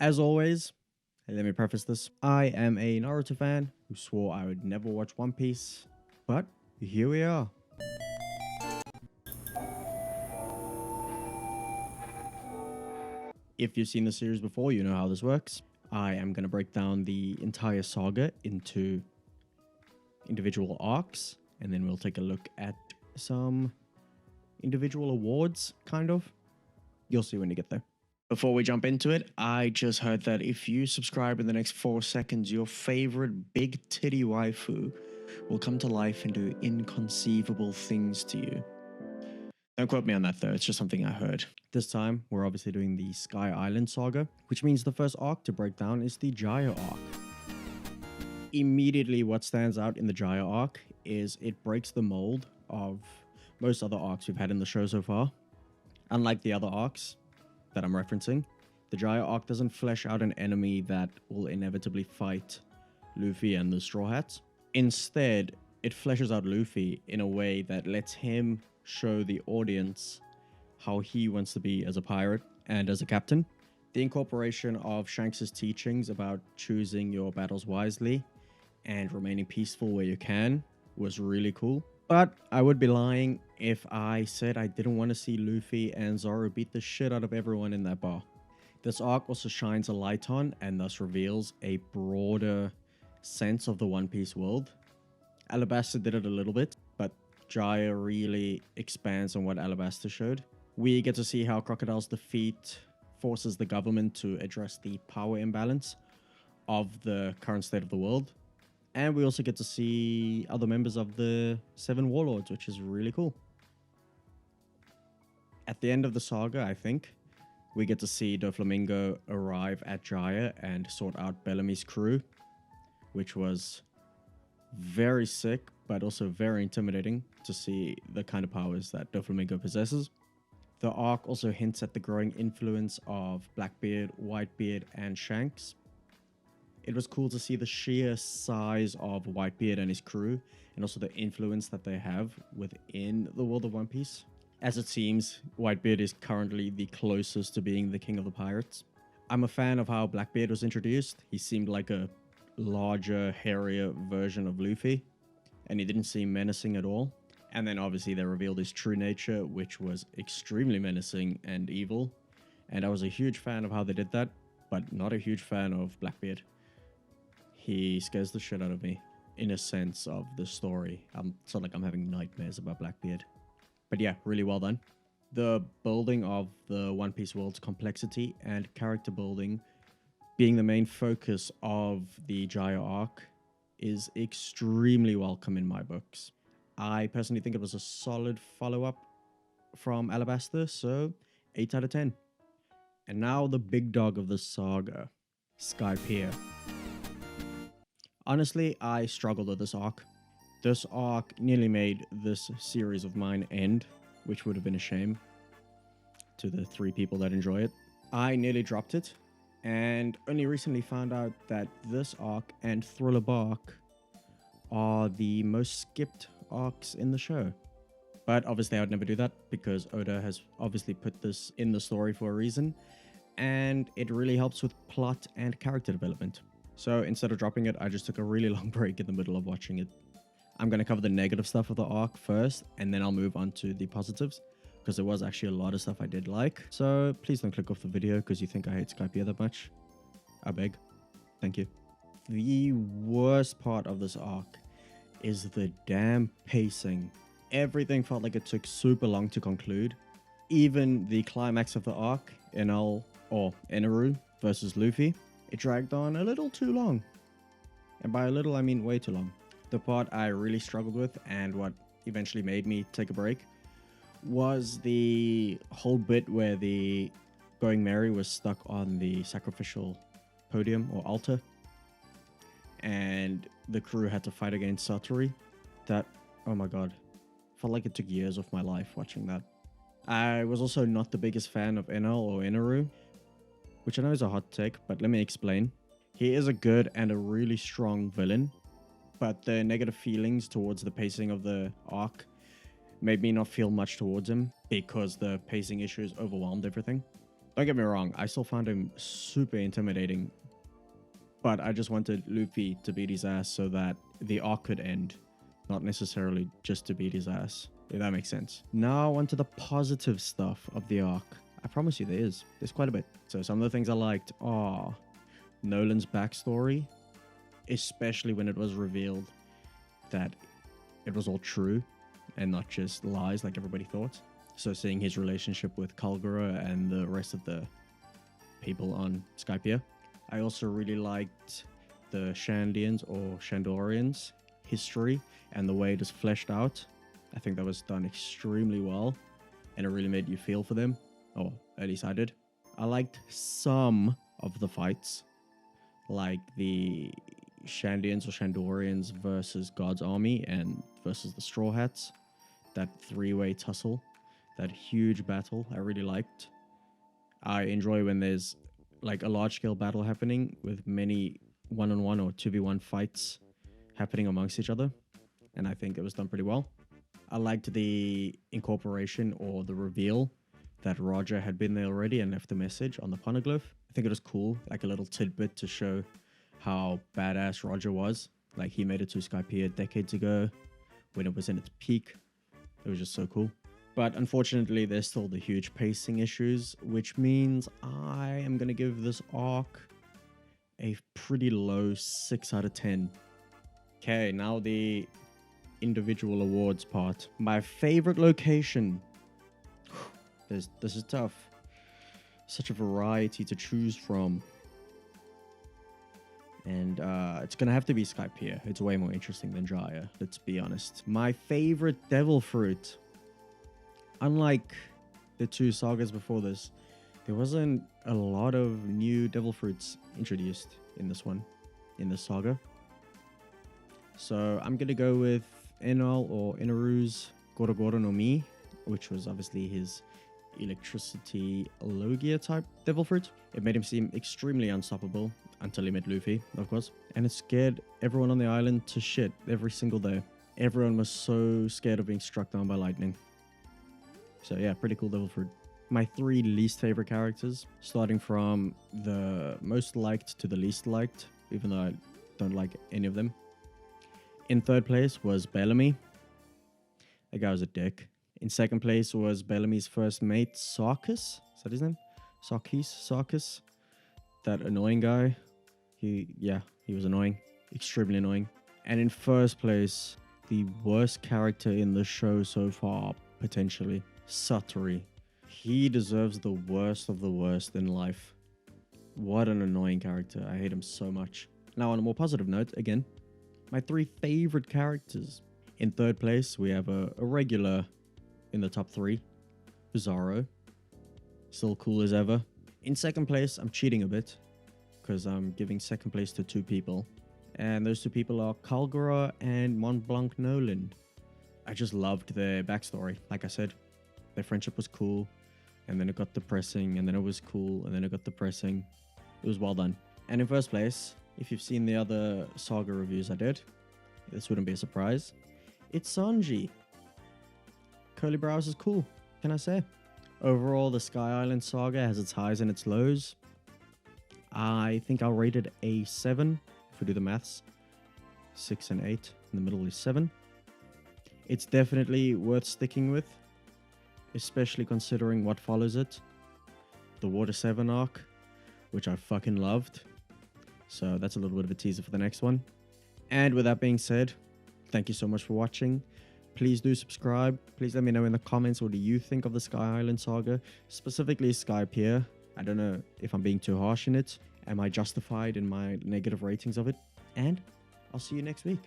As always, let me preface this. I am a Naruto fan who swore I would never watch One Piece, but here we are. If you've seen the series before, you know how this works. I am going to break down the entire saga into individual arcs, and then we'll take a look at some individual awards, kind of. You'll see when you get there. Before we jump into it, I just heard that if you subscribe in the next 4 seconds, your favorite big titty waifu will come to life and do inconceivable things to you. Don't quote me on that though, it's just something I heard. This time, we're obviously doing the Sky Island saga, which means the first arc to break down is the Jaya arc. Immediately, what stands out in the Jaya arc is it breaks the mold of most other arcs we've had in the show so far. Unlike the other arcs that I'm referencing, the Jaya arc doesn't flesh out an enemy that will inevitably fight Luffy and the Straw Hats. Instead, it fleshes out Luffy in a way that lets him show the audience how he wants to be as a pirate and as a captain. The incorporation of Shanks' teachings about choosing your battles wisely and remaining peaceful where you can was really cool. But I would be lying if I said I didn't want to see Luffy and Zoro beat the shit out of everyone in that bar. This arc also shines a light on and thus reveals a broader sense of the One Piece world. Alabasta did it a little bit, but Jaya really expands on what Alabasta showed. We get to see how Crocodile's defeat forces the government to address the power imbalance of the current state of the world. And we also get to see other members of the Seven Warlords, which is really cool. At the end of the saga, I think, we get to see Doflamingo arrive at Jaya and sort out Bellamy's crew, which was very sick, but also very intimidating to see the kind of powers that Doflamingo possesses. The arc also hints at the growing influence of Blackbeard, Whitebeard, and Shanks. It was cool to see the sheer size of Whitebeard and his crew, and also the influence that they have within the world of One Piece. As it seems, Whitebeard is currently the closest to being the king of the pirates. I'm a fan of how Blackbeard was introduced. He seemed like a larger, hairier version of Luffy, and he didn't seem menacing at all. And then obviously they revealed his true nature, which was extremely menacing and evil. And I was a huge fan of how they did that, but not a huge fan of Blackbeard. He scares the shit out of me in a sense of the story. It's not like I'm having nightmares about Blackbeard. But yeah, really well done. The building of the One Piece world's complexity and character building being the main focus of the Jaya arc is extremely welcome in my books. I personally think it was a solid follow-up from Alabasta, so 8 out of 10. And now the big dog of the saga, Skypiea. Honestly, I struggled with this arc. This arc nearly made this series of mine end, which would have been a shame to the 3 people that enjoy it. I nearly dropped it, and only recently found out that this arc and Thriller Bark are the most skipped arcs in the show. But obviously I would never do that because Oda has obviously put this in the story for a reason, and it really helps with plot and character development. So instead of dropping it, I just took a really long break in the middle of watching it. I'm going to cover the negative stuff of the arc first, and then I'll move on to the positives, because there was actually a lot of stuff I did like. So please don't click off the video because you think I hate Skypiea that much. I beg. Thank you. The worst part of this arc is the damn pacing. Everything felt like it took super long to conclude. Even the climax of the arc, Eneru versus Luffy, it dragged on a little too long. And by a little, I mean way too long. The part I really struggled with, and what eventually made me take a break, was the whole bit where the Going Merry was stuck on the sacrificial podium or altar, and the crew had to fight against Satori. That, oh my god, felt like it took years of my life watching that. I was also not the biggest fan of Enel or Eneru, which I know is a hot take, but let me explain. He is a good and a really strong villain, but the negative feelings towards the pacing of the arc made me not feel much towards him because the pacing issues overwhelmed everything. Don't get me wrong, I still found him super intimidating, but I just wanted Luffy to beat his ass so that the arc could end, not necessarily just to beat his ass, if that makes sense. Now onto the positive stuff of the arc. I promise you there's quite a bit. So some of the things I liked are Nolan's backstory, especially when it was revealed that it was all true and not just lies like everybody thought. So seeing his relationship with Kalgura and the rest of the people on Skypiea. I also really liked the Shandians or Shandorians history and the way it is fleshed out. I think that was done extremely well and it really made you feel for them, or at least I did. I liked some of the fights, like the Shandians or Shandorians versus God's Army and versus the Straw Hats. That three-way tussle, that huge battle, I really liked. I enjoy when there's like a large-scale battle happening with many one-on-one or 2v1 fights happening amongst each other, and I think it was done pretty well. I liked the incorporation or the reveal that Roger had been there already and left a message on the poneglyph. I think it was cool, like a little tidbit to show how badass Roger was. Like he made it to Skypiea decades ago when it was in its peak. It was just so cool. But unfortunately, there's still the huge pacing issues, which means I am going to give this arc a pretty low 6 out of 10. Okay, now the individual awards part. My favorite location. This is tough. Such a variety to choose from. And it's going to have to be Skypiea. It's way more interesting than Jaya, let's be honest. My favorite devil fruit. Unlike the two sagas before this, there wasn't a lot of new devil fruits introduced in this saga. So I'm going to go with Enel or Inaru's Gorogoro no Mi, which was obviously his electricity Logia type devil fruit. It made him seem extremely unstoppable until he met Luffy, of course. And it scared everyone on the island to shit every single day. Everyone was so scared of being struck down by lightning. So yeah, pretty cool devil fruit. My 3 least favorite characters, starting from the most liked to the least liked, even though I don't like any of them. In third place was Bellamy. That guy was a dick. In second place was Bellamy's first mate, Sarkis. Is that his name? Sarkis. That annoying guy. He was annoying. Extremely annoying. And in first place, the worst character in the show so far, potentially, Satori. He deserves the worst of the worst in life. What an annoying character. I hate him so much. Now, on a more positive note, again, my 3 favorite characters. In third place, we have a regular in the top 3, Zoro. Still cool as ever. In second place, I'm cheating a bit because I'm giving second place to 2 people. And those 2 people are Kalgura and Mont Blanc Nolan. I just loved their backstory. Like I said, their friendship was cool. And then it got depressing. And then it was cool. And then it got depressing. It was well done. And in first place, if you've seen the other Saga reviews I did, this wouldn't be a surprise. It's Sanji. Curly brows is cool. Can I say? Overall, the Sky Island Saga has its highs and its lows. I think I'll rate it a 7, if we do the maths. 6 and 8. In the middle is 7. It's definitely worth sticking with, especially considering what follows it. The Water 7 arc, which I fucking loved. So that's a little bit of a teaser for the next one. And with that being said, thank you so much for watching. Please do subscribe. Please let me know in the comments what do you think of the Sky Island Saga, specifically Skypiea. I don't know if I'm being too harsh in it. Am I justified in my negative ratings of it? And I'll see you next week.